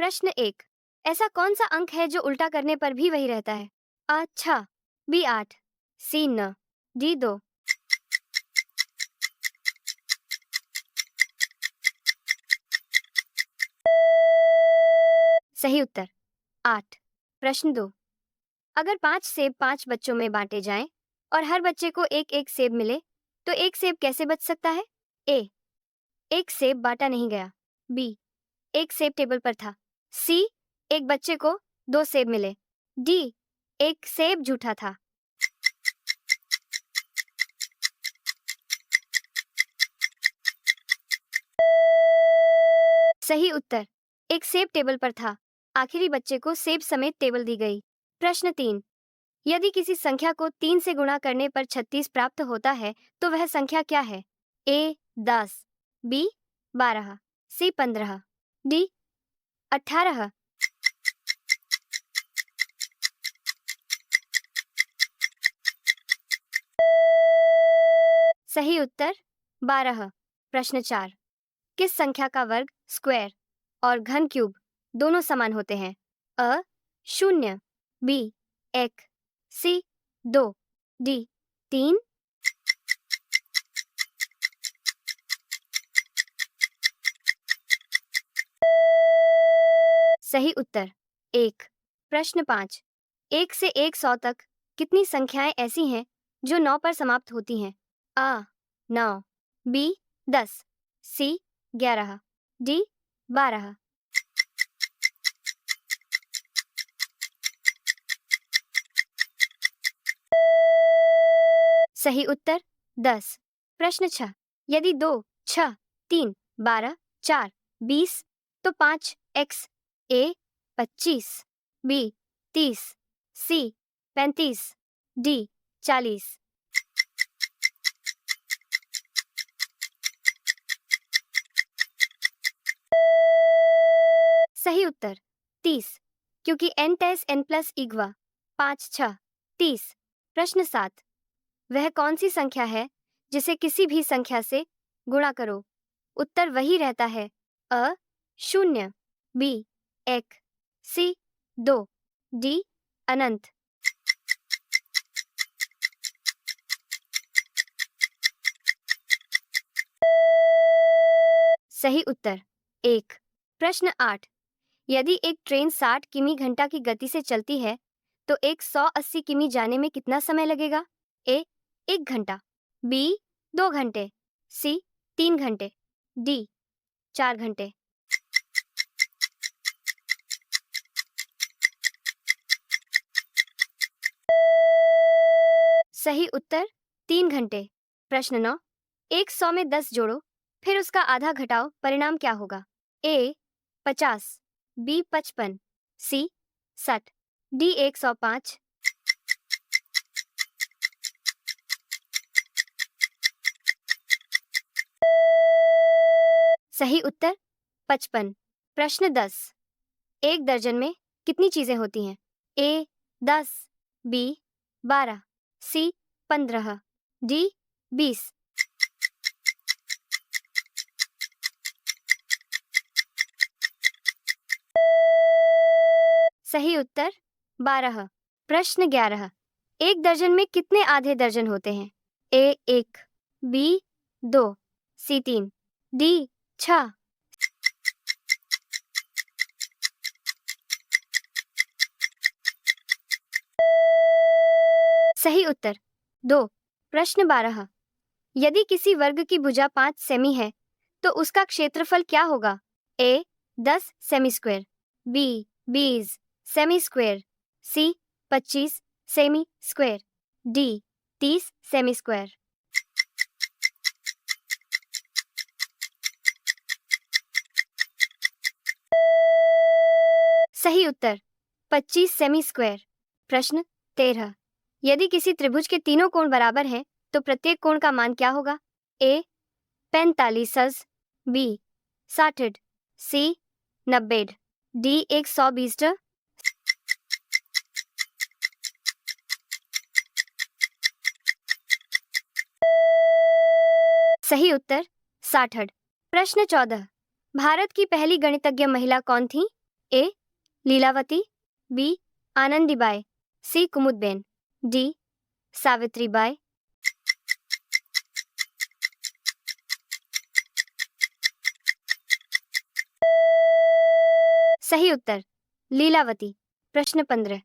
प्रश्न 1। ऐसा कौन सा अंक है जो उल्टा करने पर भी वही रहता है? अ 6, बी 8, सी 9, डी 2। सही उत्तर 8। प्रश्न 2। अगर 5 सेब 5 बच्चों में बांटे जाएं और हर बच्चे को एक एक सेब मिले तो एक सेब कैसे बच सकता है? ए, एक सेब बांटा नहीं गया। बी, एक सेब टेबल पर था। सी, एक बच्चे को 2 सेब मिले। डी, एक सेब झूठा था। सही उत्तर, एक सेब टेबल पर था। आखिरी बच्चे को सेब समेत टेबल दी गई। प्रश्न 3। यदि किसी संख्या को 3 से गुणा करने पर 36 प्राप्त होता है तो वह संख्या क्या है? ए 10, बी 12, सी 15, डी 18। सही उत्तर 12। प्रश्न 4। किस संख्या का वर्ग, स्क्वायर और घन क्यूब दोनों समान होते हैं? अ 0, बी 1, सी 2, डी 3। सही उत्तर 1। प्रश्न 5। 1 से 100 तक कितनी संख्याएं ऐसी हैं जो 9 पर समाप्त होती हैं? आ 9, बी 10, सी 11, डी 12। सही उत्तर 10। प्रश्न 6। यदि 2, 6, 3, 12, 4, 20 तो 5 एक्स, ए 25, बी 30, सी 35, डी 40। सही उत्तर 30, क्योंकि n टेस n प्लस इग्वा 5 6 30। प्रश्न 7। वह कौन सी संख्या है जिसे किसी भी संख्या से गुणा करो उत्तर वही रहता है? अ 0, बी 1, सी 2, डी अनंत। सही उत्तर 1। प्रश्न 8। यदि एक ट्रेन 60 किमी घंटा की गति से चलती है तो एक 180 किमी जाने में कितना समय लगेगा? ए 1 घंटा, बी 2 घंटे, सी 3 घंटे, डी 4 घंटे। सही उत्तर 3 घंटे। प्रश्न 9। एक 100 में 10 जोड़ो फिर उसका आधा घटाओ, परिणाम क्या होगा? ए 50, बी 55, सी 60, डी 105। सही उत्तर 55। प्रश्न 10। एक दर्जन में कितनी चीजें होती हैं? ए 10, बी 12, सी 15, डी 20। सही उत्तर 12। प्रश्न 11। एक दर्जन में कितने आधे दर्जन होते हैं? ए 1, बी 2, सी 3, डी 6। सही उत्तर 2। प्रश्न 12। यदि किसी वर्ग की भुजा 5 सेमी है तो उसका क्षेत्रफल क्या होगा? A 10 cm square, B 20 cm square, C 25 cm square, D 30 cm square. सही उत्तर 25 सेमी स्क्वायर। प्रश्न 13। यदि किसी त्रिभुज के तीनों कोण बराबर हैं तो प्रत्येक कोण का मान क्या होगा? ए 45, बी 60, सी 90, डी 120। सही उत्तर 60। प्रश्न 14। भारत की पहली गणितज्ञ महिला कौन थी? ए लीलावती, बी आनंदीबाई, सी कुमुदबेन, डी सावित्रीबाई। सही उत्तर लीलावती। प्रश्न 15।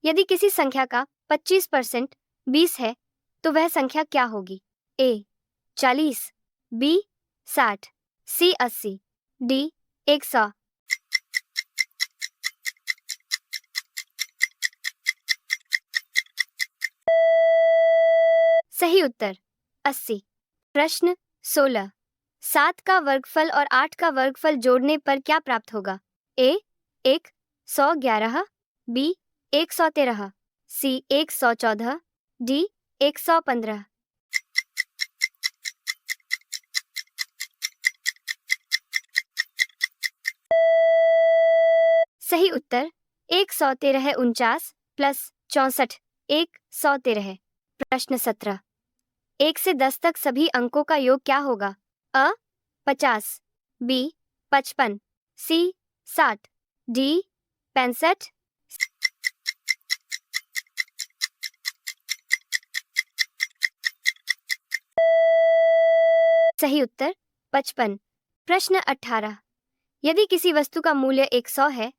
यदि किसी संख्या का 25% 20 है तो वह संख्या क्या होगी? ए 40, बी 60, सी 80, डी 100। सही उत्तर 80। प्रश्न 16। 7 का वर्गफल और 8 का वर्गफल जोड़ने पर क्या प्राप्त होगा? ए 111, बी 113, सी 114, डी 115। सही उत्तर 113 49 प्लस 64 113। प्रश्न 17। 1 से 10 तक सभी अंकों का योग क्या होगा? अ 50, बी 55, सी 60, डी 65। सही उत्तर 55। प्रश्न 18। यदि किसी वस्तु का मूल्य 100 है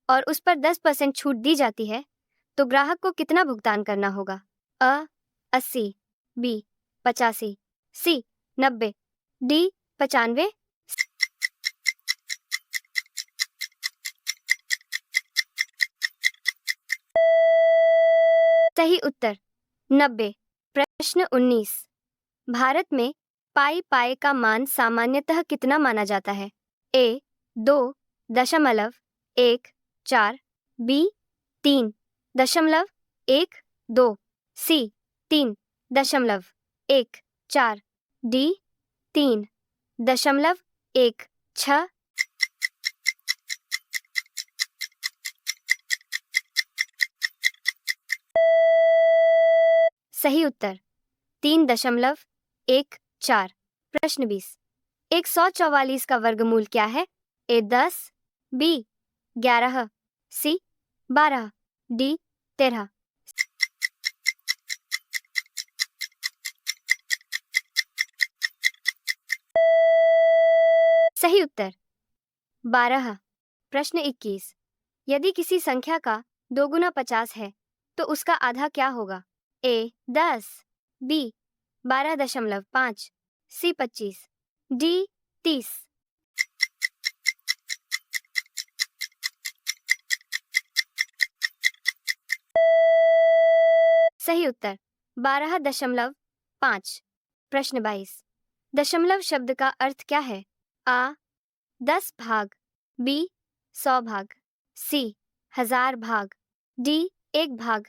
और उस पर 10% छूट दी जाती है तो ग्राहक को कितना भुगतान करना होगा? अ 80, बी 85, सी 90, डी 95। सही उत्तर 90। प्रश्न 19। भारत में पाई का मान सामान्यतः कितना माना जाता है? ए 2.14, बी 3.12, सी 3.14, डी 3.16। सही उत्तर 3.14। प्रश्न 20। 144 का वर्गमूल क्या है? ए 10, बी 11, सी 12, डी 13। सही उत्तर 12। प्रश्न 21। यदि किसी संख्या का 2 गुना 50 है तो उसका आधा क्या होगा? A 10, B 12.5, C 25, D 30। सही उत्तर 12.5। प्रश्न 22। दशमलव शब्द का अर्थ क्या है? आ 10 भाग, बी 100 भाग, सी 1000 भाग, डी 1 भाग।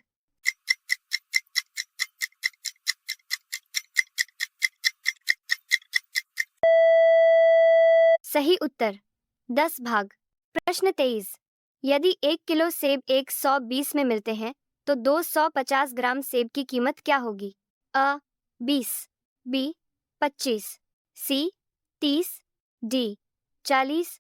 सही उत्तर 10 भाग। प्रश्न 23। यदि 1 किलो सेब 120 में मिलते हैं तो 250 ग्राम सेब की कीमत क्या होगी? अ 20, बी 25, सी 30, डी 40।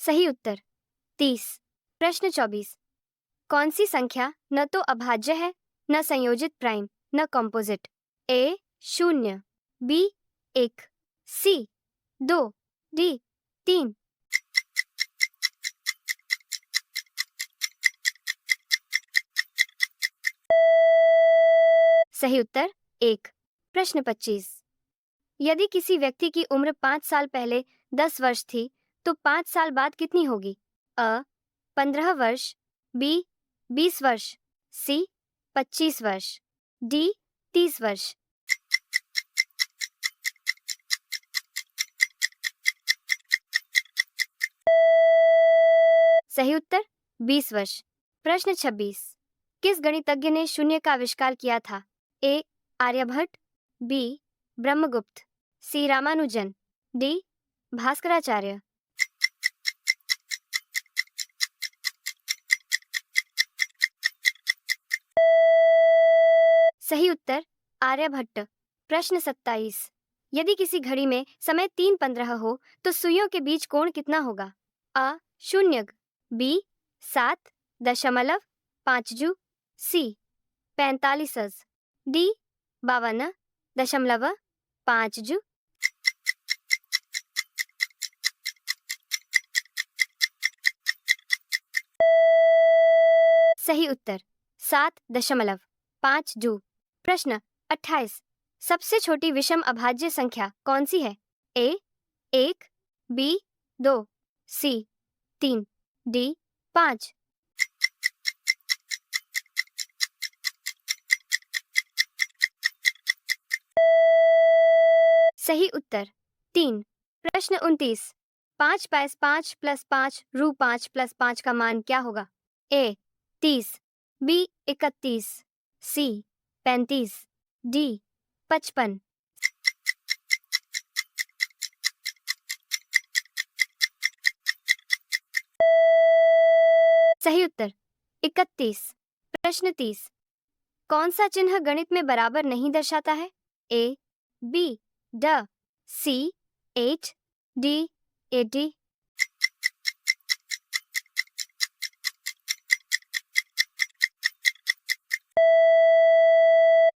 सही उत्तर 30। प्रश्न 24। कौन सी संख्या न तो अभाज्य है, न संयोजित प्राइम, न कंपोजिट? ए 0, बी 1, सी 2, डी 3। सही उत्तर 1। प्रश्न 25। यदि किसी व्यक्ति की उम्र 5 साल पहले 10 वर्ष थी तो 5 साल बाद कितनी होगी? अ 15 वर्ष, बी 20 वर्ष, सी 25 वर्ष, डी 30 वर्ष। सही उत्तर 20 वर्ष। प्रश्न 26। किस गणितज्ञ ने शून्य का आविष्कार किया था? ए आर्यभट्ट, बी ब्रह्मगुप्त, सी रामानुजन, डी भास्कराचार्य। सही उत्तर आर्यभट्ट। प्रश्न 27। यदि किसी घड़ी में समय 3:15 हो तो सुइयों के बीच कोण कितना होगा? अ 0, बी 7.5 सी 45, डी 52.5। सही उत्तर 7.5। प्रश्न 28। सबसे छोटी विषम अभाज्य संख्या कौन सी है? ए 1, बी 2, सी 3, डी 5। सही उत्तर 3। प्रश्न 29। 5/5 + 5 √5 + 5 का मान क्या होगा? ए 30, बी 31, सी 35, डी 55। सही उत्तर 31। प्रश्न 30। कौन सा चिन्ह गणित में बराबर नहीं दर्शाता है? ए बी ड सी 8, डी 80।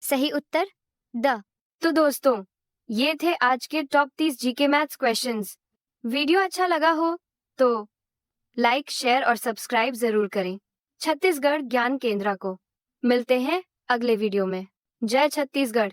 सही उत्तर द। तो दोस्तों, ये थे आज के top 30 GK maths questions. Video अच्छा लगा हो तो लाइक, शेयर और सब्सक्राइब जरूर करें छत्तीसगढ़ ज्ञान केंद्र को। मिलते हैं अगले वीडियो में। जय छत्तीसगढ़।